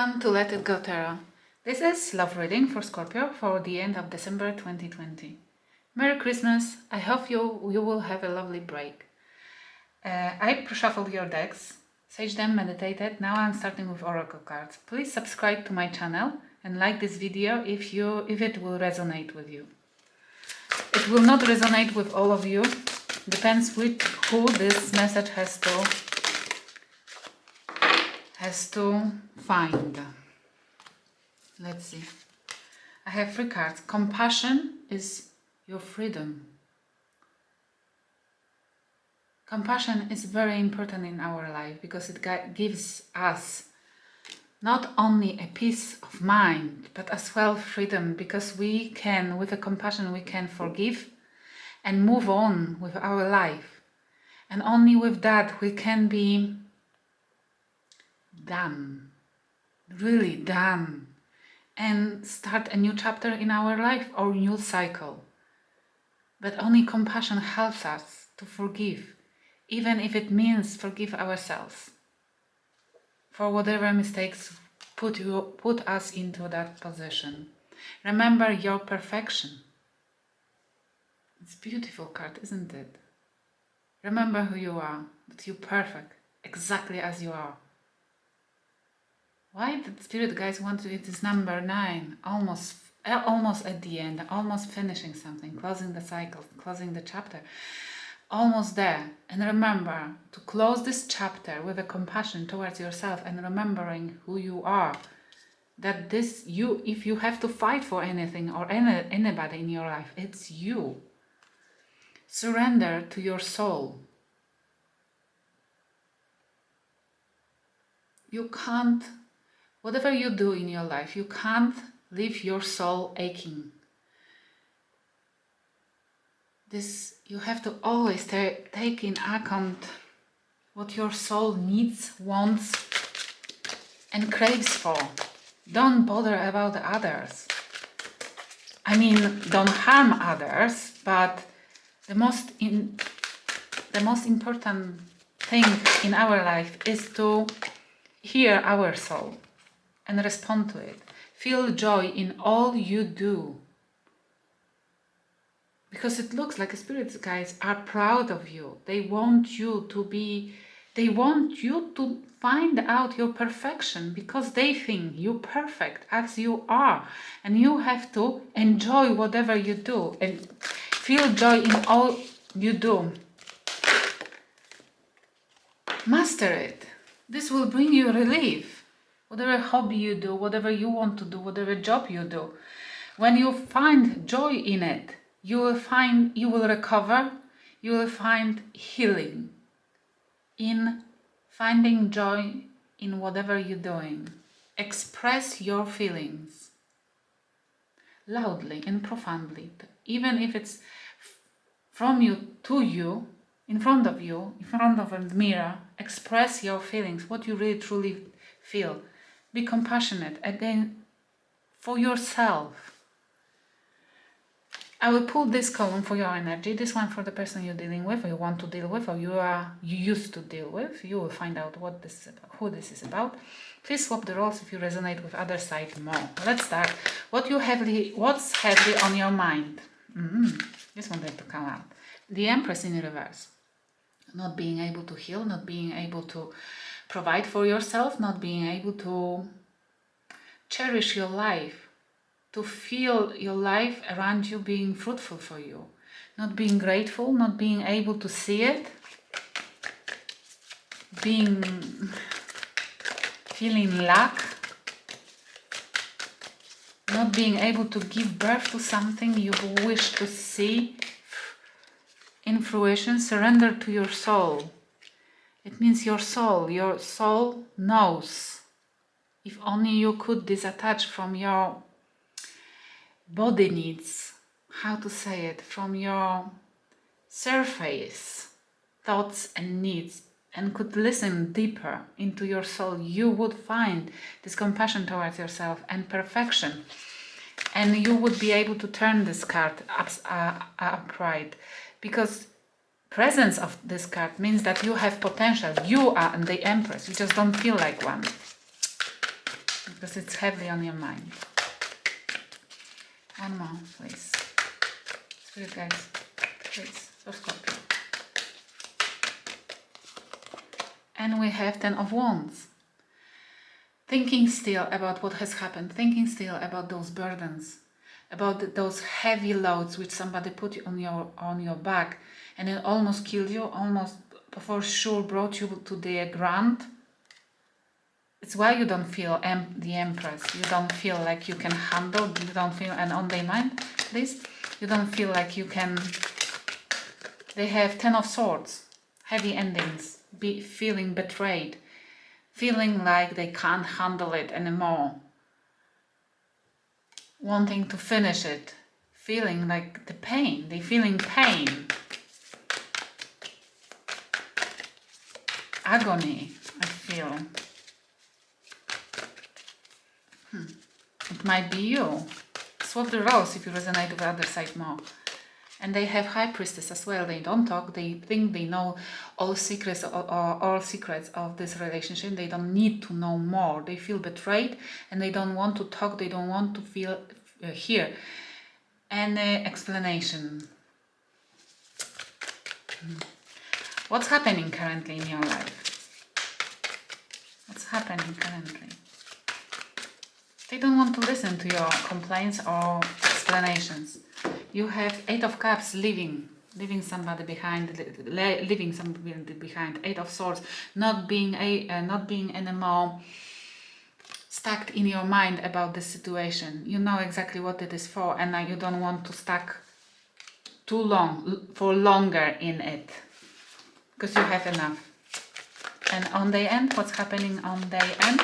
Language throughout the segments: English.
Welcome to Let It Go Tarot. This is love reading for Scorpio for the end of December 2020. Merry Christmas. I hope you will have a lovely break. I shuffled your decks, saged them, meditated. Now I'm starting with oracle cards. Please subscribe to my channel and like this video if it will resonate with you. It will not resonate with all of you. Depends who this message has to find. Let's see. I have 3 cards. Compassion is your freedom. Compassion is very important in our life because it gives us not only a peace of mind, but as well freedom, because we can, with a compassion, we can forgive and move on with our life. And only with that we can be done, really done, and start a new chapter in our life or new cycle. But only compassion helps us to forgive, even if it means forgive ourselves for whatever mistakes put us into that position. Remember your perfection. It's a beautiful card, isn't it? Remember who you are, that you're perfect, exactly as you are. Why the spirit guys want to hit this number 9? Almost at the end, almost finishing something, closing the cycle, closing the chapter. Almost there. And remember to close this chapter with a compassion towards yourself and remembering who you are. That if you have to fight for anything or anybody in your life, it's you. Surrender to your soul. You can't, whatever you do in your life, you can't leave your soul aching. You have to always take in account what your soul needs, wants, and craves for. Don't bother about others. I mean, don't harm others, but the most important thing in our life is to hear our soul and respond to it. Feel joy in all you do. Because it looks like spirits guys are proud of you. They want you to find out your perfection because they think you're perfect as you are. And you have to enjoy whatever you do and feel joy in all you do. Master it. This will bring you relief. Whatever hobby you do, whatever you want to do, whatever job you do. When you find joy in it, you will recover, you will find healing in finding joy in whatever you're doing. Express your feelings loudly and profoundly, even if it's from you to you, in front of a mirror. Express your feelings, what you really truly feel. Be compassionate, again, for yourself. I will pull this column for your energy, this one for the person you're dealing with, or you want to deal with, or you used to deal with. You will find out what this is about, who this is about. Please swap the roles if you resonate with other side more. Let's start. What's heavy on your mind? This wanted to come out. The Empress in reverse. Not being able to heal, not being able to provide for yourself, not being able to cherish your life. To feel your life around you being fruitful for you. Not being grateful, not being able to see it. Feeling lack. Not being able to give birth to something you wish to see in fruition. Surrender to your soul. It means your soul knows. If only you could disattach from your body needs, from your surface thoughts and needs, and could listen deeper into your soul, you would find this compassion towards yourself and perfection, and you would be able to turn this card upright, because presence of this card means that you have potential. You are the Empress, you just don't feel like one. because it's heavily on your mind. One more, please. Spirit guides, please, for Scorpio. And we have 10 of Wands. Thinking still about what has happened, thinking still about those burdens, about those heavy loads which somebody put on your back, and it almost killed you, almost for sure brought you to the ground. It's why you don't feel the Empress. You don't feel like you can handle, you don't feel, and on their mind, please, you don't feel like you can. They have 10 of Swords, heavy endings, feeling betrayed, feeling like they can't handle it anymore, wanting to finish it, feeling like the pain, they're feeling pain, agony, I feel. It might be you. Swap the roles if you resonate with the other side more. And they have High Priestess as well. They don't talk. They think they know all secrets or all secrets of this relationship. They don't need to know more. They feel betrayed and they don't want to talk. They don't want to feel hear any explanation. What's happening currently in your life? What's happening currently? They don't want to listen to your complaints or explanations. You have 8 of Cups, leaving somebody behind, leaving somebody behind. 8 of Swords, not being anymore stuck in your mind about the situation. You know exactly what it is for, and now you don't want to stuck too long, for longer in it, because you have enough. And on the end, what's happening on the end?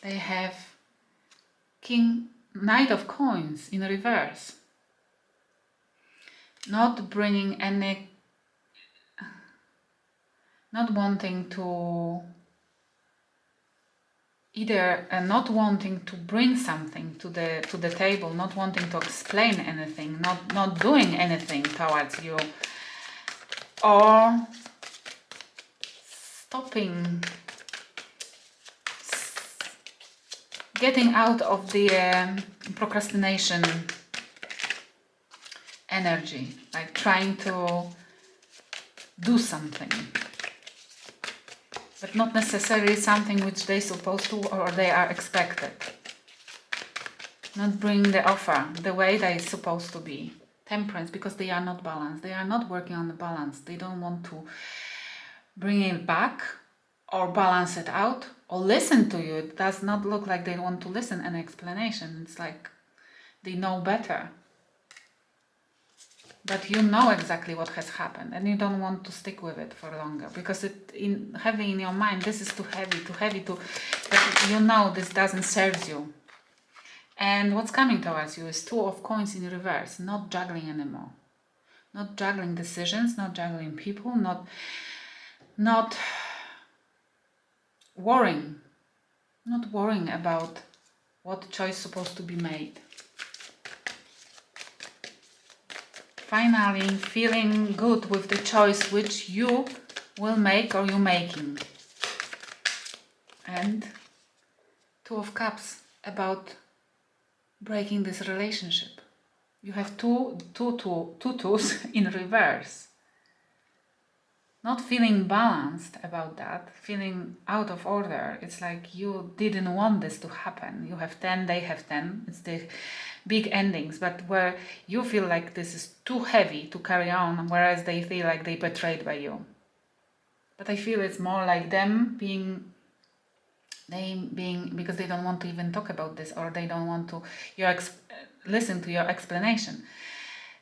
They have Knight of Coins in reverse. Not bringing any, not wanting to, either not wanting to bring something to the table, not wanting to explain anything, not doing anything towards you, or stopping, getting out of the procrastination energy, like trying to do something, but not necessarily something which they're supposed to or they are expected. Not bring the offer the way they're supposed to be. Temperance, because they are not balanced. They are not working on the balance. They don't want to bring it back or balance it out or listen to you. It does not look like they want to listen an explanation. It's like they know better. But you know exactly what has happened and you don't want to stick with it for longer because heavy in your mind, this is too heavy to, but you know this doesn't serve you. And what's coming towards you is 2 of Coins in reverse, not juggling anymore. Not juggling decisions, not juggling people, not worrying about what choice is supposed to be made. Finally, feeling good with the choice which you will make or you're making. And 2 of Cups about breaking this relationship. You have two twos in reverse. Not feeling balanced about that, feeling out of order. It's like you didn't want this to happen. You have 10, they have 10. It's the big endings, but where you feel like this is too heavy to carry on, whereas they feel like they betrayed by you. But I feel it's more like them being because they don't want to even talk about this, or they don't want to listen to your explanation.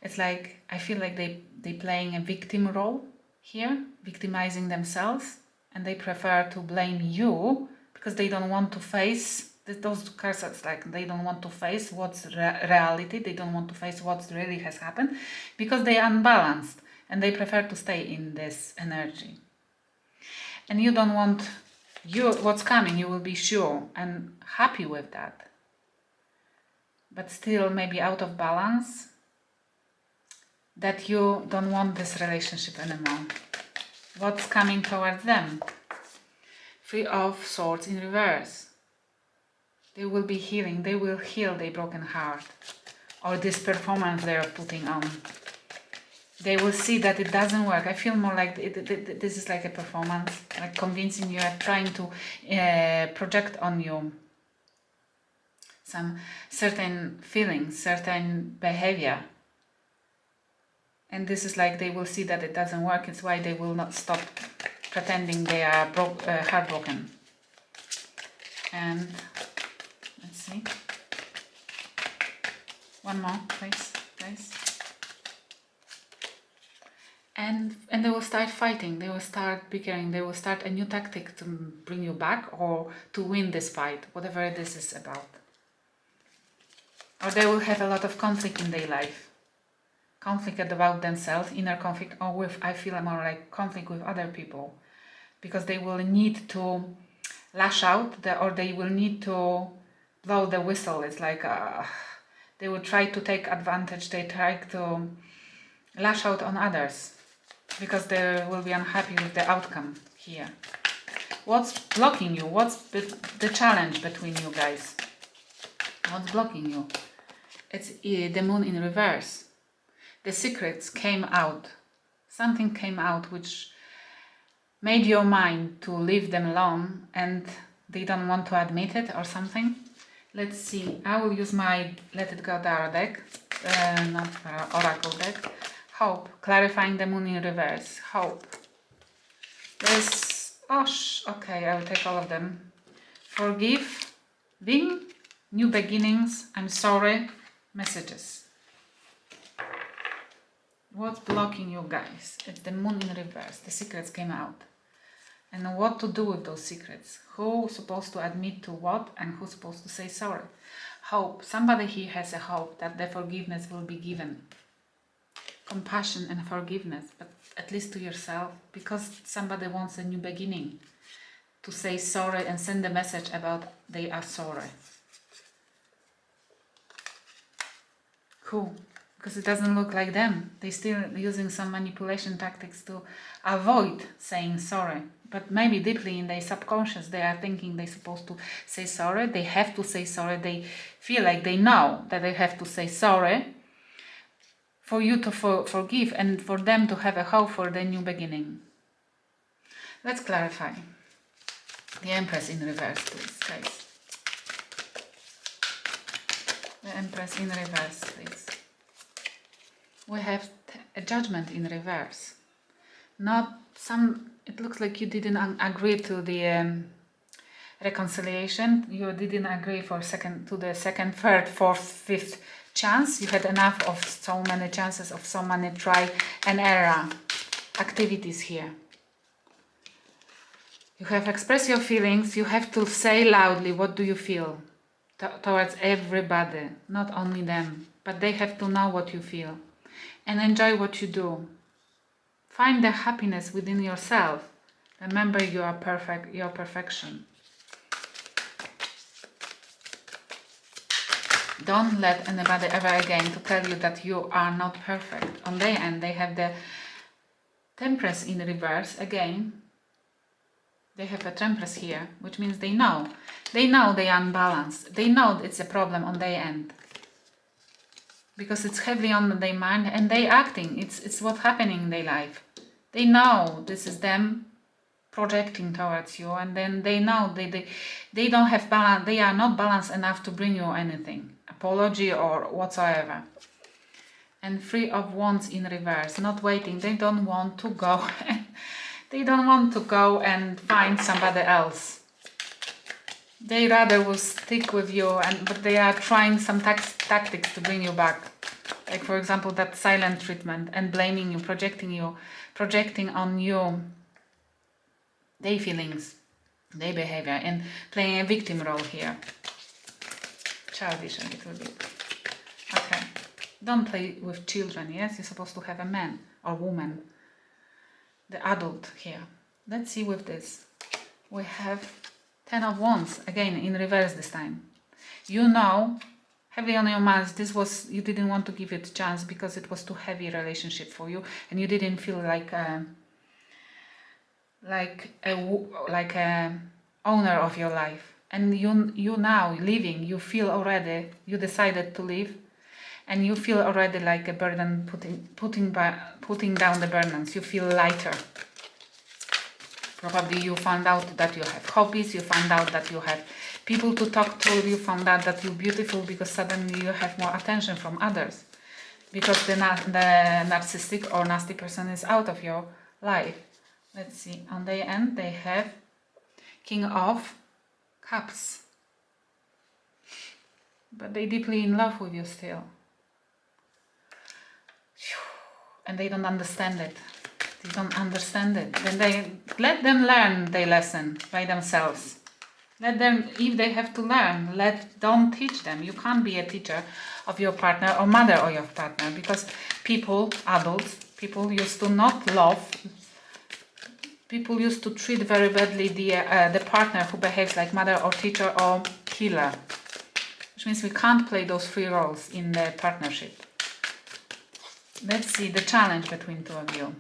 It's like I feel like they playing a victim role here, victimizing themselves, and they prefer to blame you because they don't want to face those cards. It's like they don't want to face what's reality. They don't want to face what really has happened because they are unbalanced and they prefer to stay in this energy. And you don't want what's coming. You will be sure and happy with that, but still maybe out of balance. That you don't want this relationship anymore. What's coming towards them? 3 of Swords in reverse. They will be healing. They will heal their broken heart. Or this performance they are putting on. They will see that it doesn't work. I feel more like this is like a performance, like convincing you, trying to project on you some certain feelings, certain behavior. And this is like they will see that it doesn't work. It's why they will not stop pretending they are heartbroken. And let's see. One more, please. And they will start fighting. They will start bickering. They will start a new tactic to bring you back or to win this fight, whatever this is about. Or they will have a lot of conflict in their life. Conflict about themselves, inner conflict, or with, I feel more like conflict with other people. Because they will need to lash out, or they will need to blow the whistle. It's like they will try to take advantage. They try to lash out on others because they will be unhappy with the outcome here. What's blocking you? What's the challenge between you guys? What's blocking you? It's the moon in reverse. The secrets came out. Something came out which made your mind to leave them alone and they don't want to admit it or something. Let's see. I will use my Let It Go Tarot deck, not Oracle deck. Hope. Clarifying the moon in reverse. Hope. There's... okay, I will take all of them. Forgive. Being. New beginnings. I'm sorry. Messages. What's blocking you guys? It's the moon in reverse. The secrets came out. And what to do with those secrets? Who's supposed to admit to what and who's supposed to say sorry? Hope. Somebody here has a hope that the forgiveness will be given. Compassion and forgiveness, but at least to yourself, because somebody wants a new beginning. To say sorry and send a message about they are sorry. Cool. Because it doesn't look like them. They're still using some manipulation tactics to avoid saying sorry. But maybe deeply in their subconscious, they are thinking they're supposed to say sorry. They have to say sorry. They feel like they know that they have to say sorry for you to forgive and for them to have a hope for the new beginning. Let's clarify. The Empress in reverse, please, guys. The Empress in reverse, please. We have a Judgment in reverse. Not some... It looks like you didn't agree to the reconciliation. You didn't agree to the second, third, fourth, fifth chance. You had enough of so many chances, of so many try and error activities here. You have expressed your feelings. You have to say loudly what do you feel towards everybody, not only them, but they have to know what you feel. And enjoy what you do. Find the happiness within yourself. Remember you are perfect, your perfection. Don't let anybody ever again to tell you that you are not perfect. On their end, they have the Temperance in reverse again. They have a Temperance here, which means they know. They know they are unbalanced. They know it's a problem on their end. Because it's heavily on their mind and they acting. It's what's happening in their life. They know this is them projecting towards you, and then they know they don't have balance. They are not balanced enough to bring you anything, apology or whatsoever. And Three of Wands in reverse, not waiting. They don't want to go. They don't want to go and find somebody else. They rather will stick with you, but they are trying some tactics to bring you back. Like, for example, that silent treatment and blaming you, projecting on you their feelings, their behavior, and playing a victim role here. Childish a little bit. Okay. Don't play with children, yes? You're supposed to have a man or woman. The adult here. Let's see with this. We have Ten of Wands, again in reverse this time. You know, heavily on your mind, you didn't want to give it a chance because it was too heavy relationship for you, and you didn't feel like a owner of your life. and you now leaving, you feel already, you decided to leave, and you feel already like a burden, putting down the burdens. You feel lighter. Probably you found out that you have hobbies, you found out that you have people to talk to, you found out that you're beautiful because suddenly you have more attention from others. Because the narcissistic or nasty person is out of your life. Let's see, on the end they have King of Cups. But they're deeply in love with you still. And they don't understand it. They don't understand it. Then let them learn their lesson by themselves. Let them, if they have to learn, don't teach them. You can't be a teacher of your partner or mother of your partner, because people, adults, people used to not love. People used to treat very badly the partner who behaves like mother or teacher or healer. Which means we can't play those three roles in the partnership. Let's see the challenge between two of you.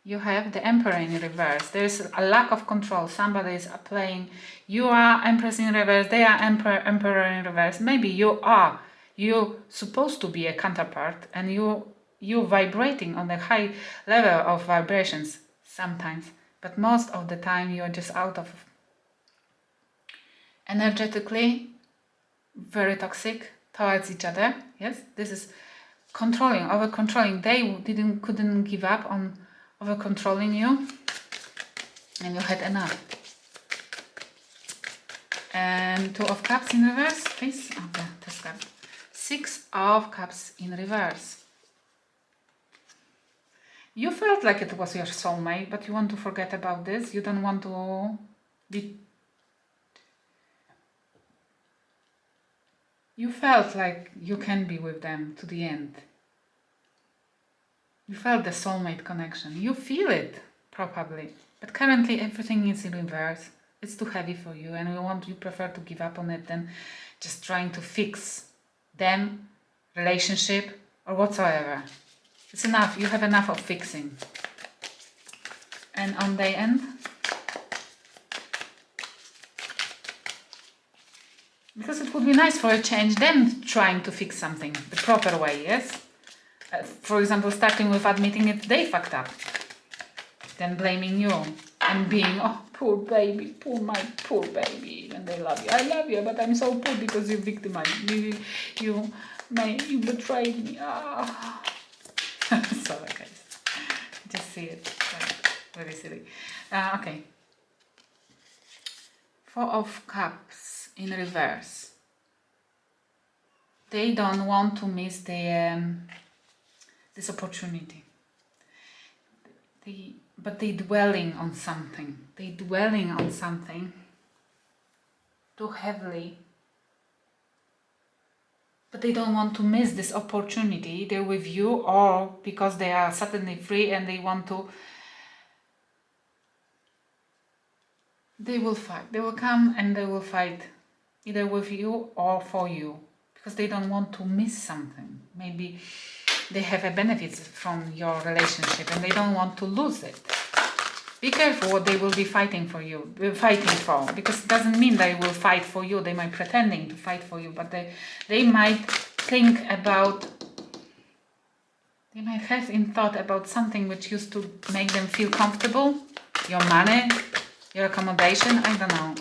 You have the Emperor in reverse. There's a lack of control. Somebody is playing. You are Empress in reverse. They are Emperor in reverse. Maybe you are. You're supposed to be a counterpart, and you're vibrating on the high level of vibrations sometimes. But most of the time you're just out of energetically very toxic towards each other. Yes, this is controlling, over controlling. They couldn't give up on over controlling you, and you had enough. And Two of Cups in reverse, please. Okay, this card. Six of Cups in reverse. You felt like it was your soulmate, but you want to forget about this. You don't want to be. You felt like you can be with them to the end. You felt the soulmate connection. You feel it, probably. But currently everything is in reverse. It's too heavy for you, and you prefer to give up on it than just trying to fix them, relationship, or whatsoever. It's enough. You have enough of fixing. And on the end, because it would be nice for a change than trying to fix something the proper way, yes? For example, starting with admitting it, they fucked up. Then blaming you and being, oh, poor baby, my poor baby, and they love you. I love you, but I'm so poor because you victimized me. You betrayed me. Ah. Sorry, guys. Just see it. Very silly. Okay. Four of Cups in reverse. They don't want to miss this opportunity. But they're dwelling on something. They're dwelling on something too heavily. But they don't want to miss this opportunity, either with you or because they are suddenly free and they want to. They will fight. They will come and they will fight either with you or for you, because they don't want to miss something. Maybe they have a benefit from your relationship and they don't want to lose it. Be careful what they will be fighting for, because it doesn't mean they will fight for you. They might pretending to fight for you, but they might think about, they might have in thought about something which used to make them feel comfortable. Your money, your accommodation, I don't know.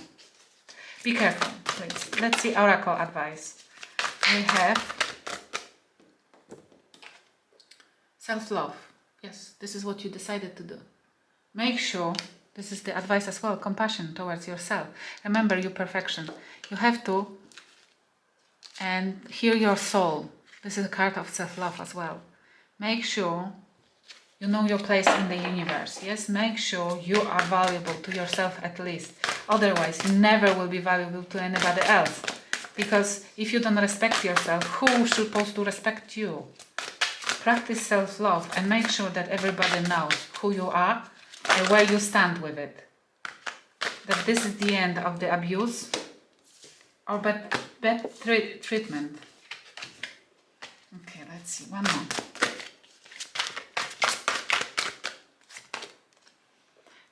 Be careful, please. Let's see oracle advice. We have self-love. Yes, this is what you decided to do. Make sure, this is the advice as well, compassion towards yourself. Remember your perfection. You have to, and hear your soul. This is a card of self-love as well. Make sure you know your place in the universe. Yes, make sure you are valuable to yourself at least. Otherwise, you never will be valuable to anybody else. Because if you don't respect yourself, who is supposed to respect you? Practice self-love and make sure that everybody knows who you are and where you stand with it. That this is the end of the abuse or bad treatment. Okay, let's see, one more.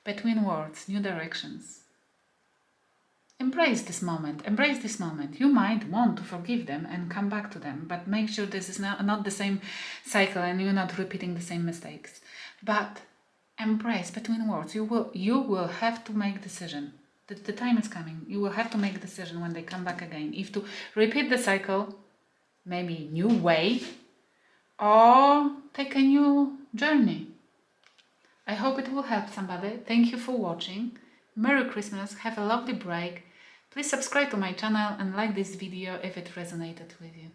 Between worlds, new directions. Embrace this moment. Embrace this moment. You might want to forgive them and come back to them, but make sure this is not the same cycle and you're not repeating the same mistakes. But embrace between words. You will have to make decision. The time is coming. You will have to make a decision when they come back again. If to repeat the cycle, maybe new way, or take a new journey. I hope it will help somebody. Thank you for watching. Merry Christmas. Have a lovely break. Please subscribe to my channel and like this video if it resonated with you.